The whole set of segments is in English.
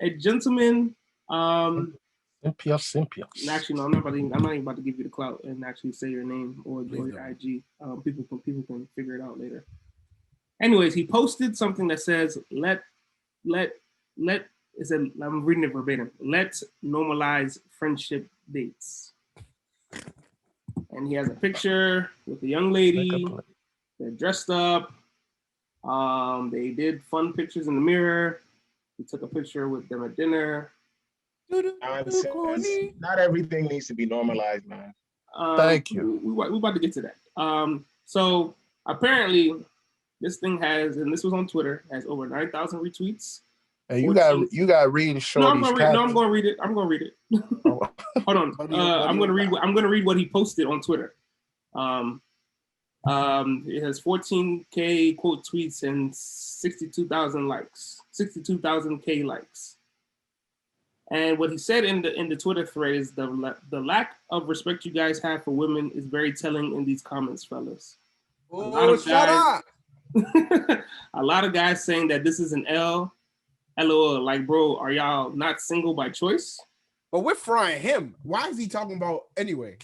a gentleman. Simpios. Actually, no, I'm not even about to give you the clout and actually say your name or your IG. People can figure it out later. Anyways, he posted something that says, let. It said, I'm reading it verbatim. Let's normalize friendship dates. And he has a picture with a young lady. They're dressed up. They did fun pictures in the mirror. He took a picture with them at dinner. Not everything needs to be normalized, man. Thank you. We're about to get to that. So apparently, this thing has, and this was on Twitter, has over 9,000 retweets. And you got read Shorty's I'm going to read it. I'm going to read it. Hold on. I'm going to read what he posted on Twitter. It has 14K quote tweets and 62,000 likes, 62,000 likes. And what he said in the Twitter thread is the lack of respect you guys have for women is very telling in these comments, fellas. Shut up. A lot of guys saying that this is an L. LOL, like, bro, are y'all not single by choice? But we're frying him. Why is he talking about anyway?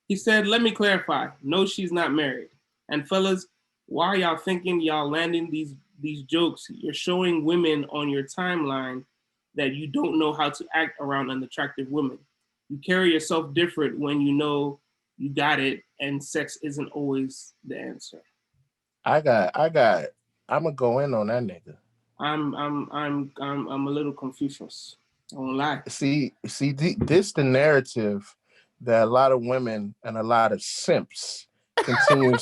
He said, let me clarify. No, she's not married. And fellas, why are y'all thinking y'all landing these jokes? You're showing women on your timeline that you don't know how to act around unattractive women. You carry yourself different when you know you got it, and sex isn't always the answer. I'm gonna go in on that nigga. I'm a little Confucius. I won't lie. See, this the narrative that a lot of women and a lot of simps continue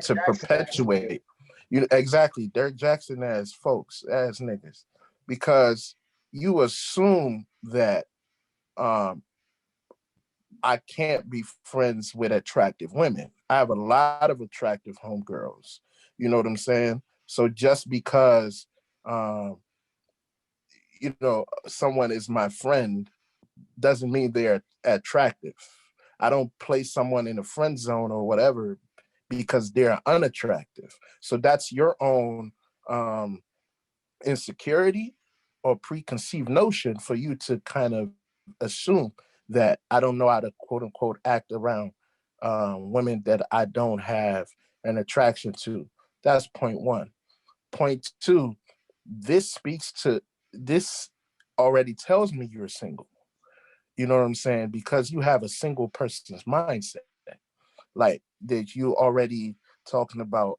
to perpetuate. Exactly, Derek Jackson as folks, as niggas, because you assume that I can't be friends with attractive women. I have a lot of attractive homegirls. You know what I'm saying? So just because, someone is my friend doesn't mean they're attractive. I don't place someone in a friend zone or whatever because they're unattractive. So that's your own insecurity or preconceived notion for you to kind of assume that I don't know how to quote unquote act around women that I don't have an attraction to. That's point one. Point two, this already tells me you're single. You know what I'm saying? Because you have a single person's mindset. Like that you already talking about,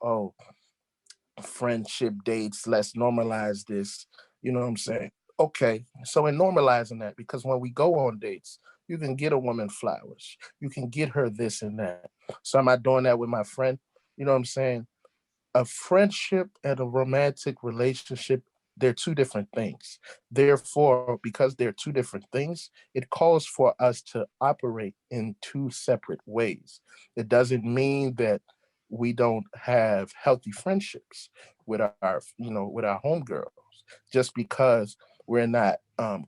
friendship dates, let's normalize this. You know what I'm saying? Okay, so in normalizing that, because when we go on dates, you can get a woman flowers. You can get her this and that. So am I doing that with my friend? You know what I'm saying? A friendship and a romantic relationship, they're two different things. Therefore, because they're two different things, it calls for us to operate in two separate ways. It doesn't mean that we don't have healthy friendships with our homegirls just because we're not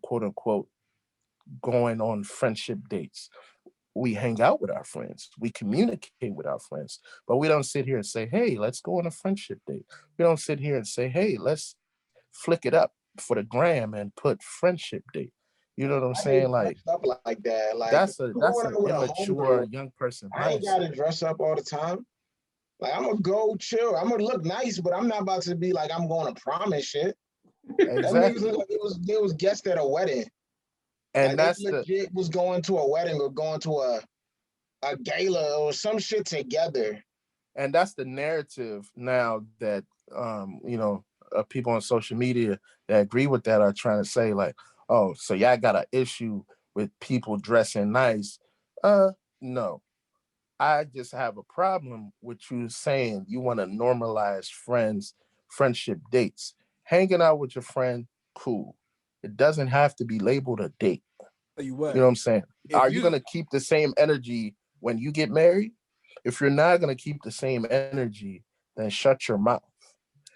quote unquote going on friendship dates. We hang out with our friends, we communicate with our friends, but we don't sit here and say, hey, let's go on a friendship date. We don't sit here and say, hey, let's flick it up for the gram and put friendship date. You know what I'm saying? Like stuff like that. Like that's an immature young person. I ain't gotta dress up all the time. Like I'm gonna go chill. I'm gonna look nice, but I'm not about to be like I'm going to prom and shit. Exactly. That niggas look like it was guests at a wedding. And like that's legit was going to a wedding or going to a gala or some shit together. And that's the narrative now that people on social media that agree with that are trying to say, like, oh, so y'all got an issue with people dressing nice. No. I just have a problem with you saying you want to normalize friendship dates. Hanging out with your friend, cool. It doesn't have to be labeled a date. You know what I'm saying? Are you going to keep the same energy when you get married? If you're not going to keep the same energy, then shut your mouth.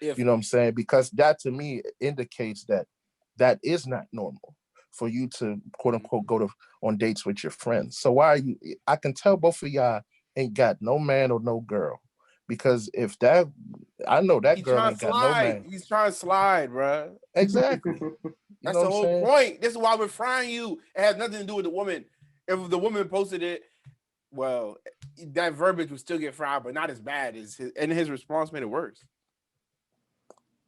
You know what I'm saying? Because that to me indicates that is not normal for you to quote unquote go on dates with your friends. So why are you? I can tell both of y'all ain't got no man or no girl. Because if that, I know that girl ain't got no man. He's trying to slide, bro. Exactly. That's the whole point. This is why we're frying you. It has nothing to do with the woman. If the woman posted it, well, that verbiage would still get fried, but not as bad as his response made it worse.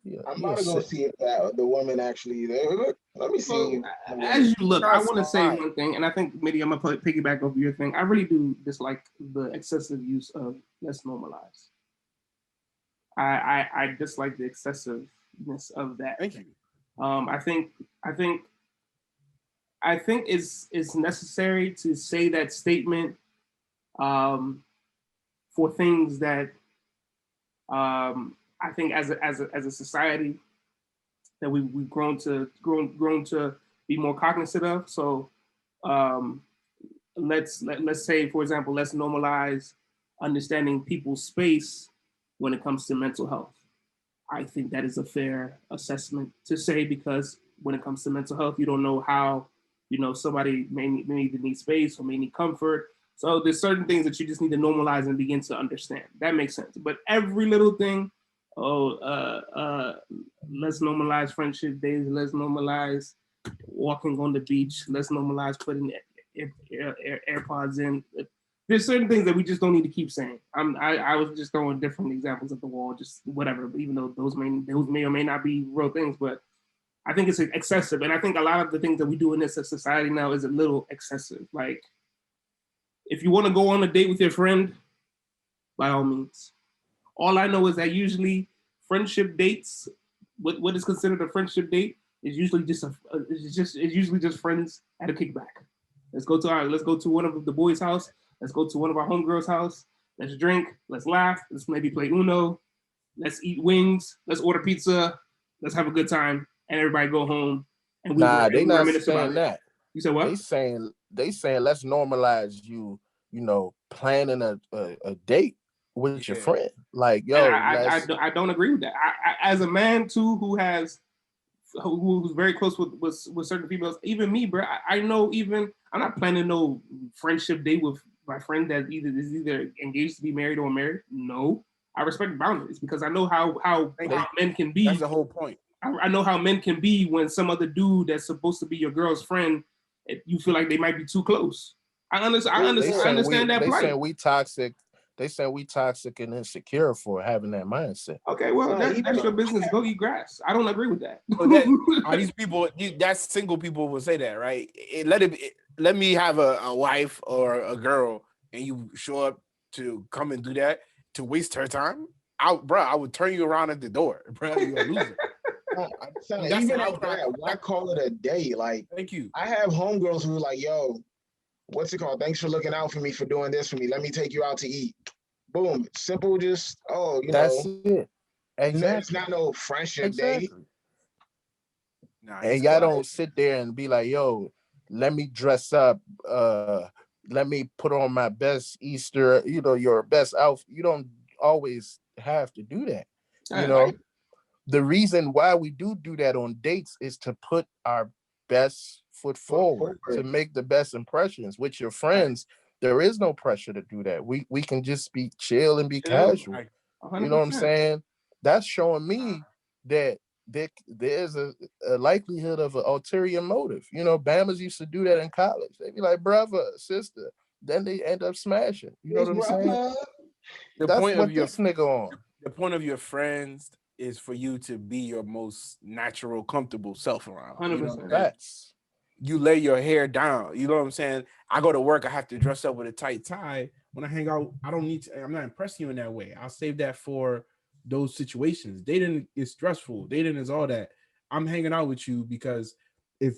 Yeah, I'm about to go see if the woman actually there. Let me see. As you look, I want to say one thing, and I think maybe I'm gonna piggyback off your thing. I really do dislike the excessive use of "let's normalize." I dislike the excessiveness of that. Thank you. I think it's necessary to say that statement for things that I think as a society that we've grown to be more cognizant of. So let's say, for example, let's normalize understanding people's space when it comes to mental health. I think that is a fair assessment to say, because when it comes to mental health, you don't know how, somebody may either need space or may need comfort. So there's certain things that you just need to normalize and begin to understand. That makes sense. But every little thing, let's normalize friendship days. Let's normalize walking on the beach. Let's normalize putting AirPods in. There's certain things that we just don't need to keep saying. I was just throwing different examples at the wall, just whatever, even though those may or may not be real things, but I think it's excessive. And I think a lot of the things that we do in this society now is a little excessive. Like, if you want to go on a date with your friend, by all means. All I know is that usually friendship dates, what is considered a friendship date, is usually just friends at a kickback. Let's go to one of the boys' house. Let's go to one of our homegirls' house. Let's drink. Let's laugh. Let's maybe play Uno. Let's eat wings. Let's order pizza. Let's have a good time, and everybody go home. And they not saying that. You said what? They saying let's normalize you planning a date with your friend. Like, yo, I don't agree with that. I as a man too who's very close with certain females, even me, bro. I know, even I'm not planning no friendship date with my friend that is either engaged to be married or married. No, I respect boundaries, because I know how men can be. That's the whole point. I know how men can be when some other dude that's supposed to be your girl's friend, you feel like they might be too close. I understand that plight. They say we toxic and insecure for having that mindset. Okay, well, that's your business. Go eat grass. I don't agree with that. Are these people? That's single people will say that, right? Let me have a wife or a girl, and you show up to come and do that to waste her time. I would turn you around at the door, bro. You're a loser. Even at that, why call it a day? Like, thank you. I have homegirls who are like, yo, what's it called? Thanks for looking out for me, for doing this for me. Let me take you out to eat. Boom. Simple, just, that's it. Exactly. It's not no friendship day. And y'all don't sit there and be like, yo, let me dress up. Let me put on my best Easter, your best outfit. You don't always have to do that. Right. The reason why we do that on dates is to put our best foot forward, to make the best impressions. With your friends, there is no pressure to do that. We can just be chill and be casual. 100%. You know what I'm saying? That's showing me that there's a likelihood of an ulterior motive. Bammers used to do that in college. They'd be like, brother, sister. Then they end up smashing. You know what I'm saying? That's what this nigga on. The point of your friends is for you to be your most natural, comfortable self around. 100%. You lay your hair down. You know what I'm saying? I go to work, I have to dress up with a tight tie. When I hang out, I'm not impressing you in that way. I'll save that for those situations. Dating is stressful. Dating is all that. I'm hanging out with you because it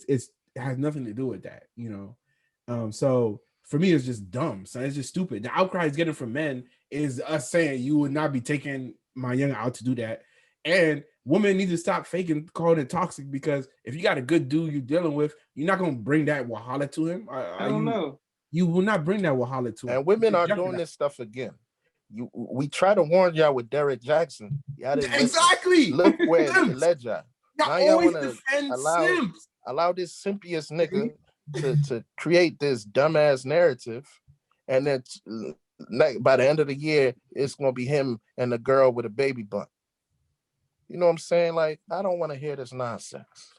has nothing to do with that, So for me, it's just dumb. So it's just stupid. The outcry is getting from men is us saying you would not be taking my young out to do that. And women need to stop faking, calling it toxic, because if you got a good dude you're dealing with, you're not going to bring that wahala to him. I don't know. You will not bring that wahala to him. And women are doing this stuff again. We try to warn y'all with Derek Jackson. Y'all didn't exactly. Look where it led y'all. Now y'all want to allow this simpiest nigga to create this dumbass narrative, and then by the end of the year, it's gonna be him and the girl with a baby bump. You know what I'm saying? Like, I don't want to hear this nonsense.